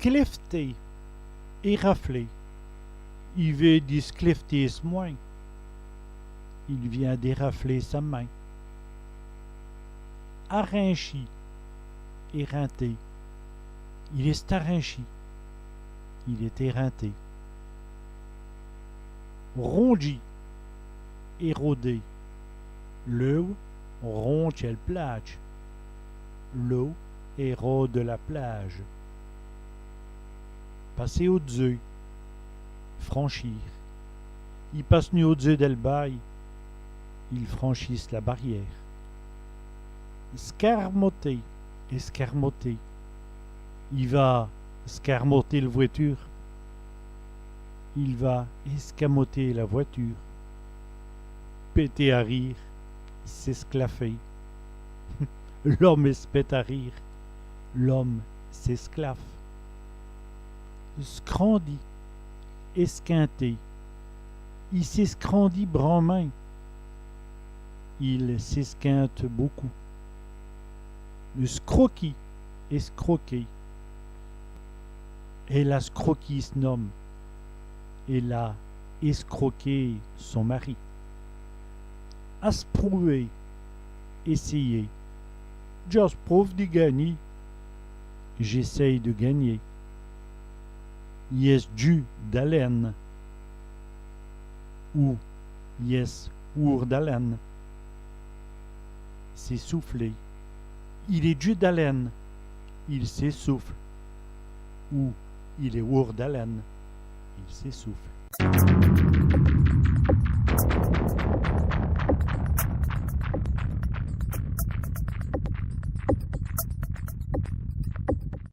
Sclifter, érafler. Il veut disclifter ce moins. Il vient d'érafler sa main. Arrinchi, éreinté. Il est arrinchi. Il est éreinté. Rongi, érodé. L'eau ronge la plage. L'eau érode la plage. Passer au-dessus. Franchir. Ils passent nu au-dessus del bail. Ils franchissent la barrière. Scarmoter, escarmoter. Il va scarmoter la voiture. Il va escamoter la voiture. Péter à rire, s'esclaffer. L'homme se pète à rire. L'homme s'esclaffe. Scrandi, esquinté. Il s'escrandit bras-main. Il s'esquinte beaucoup. Le scroquis, escroquer. Elle a scroquis ce nomme. Elle a escroqué son mari. Asprouver, essayer. Just prouve de gagner. J'essaye de gagner. Yes, du d'haleine. Ou yes, our d'haleine. S'essouffler. Il est dû d'haleine. Il s'essouffle. Ou il est our d'haleine. Il s'essouffle.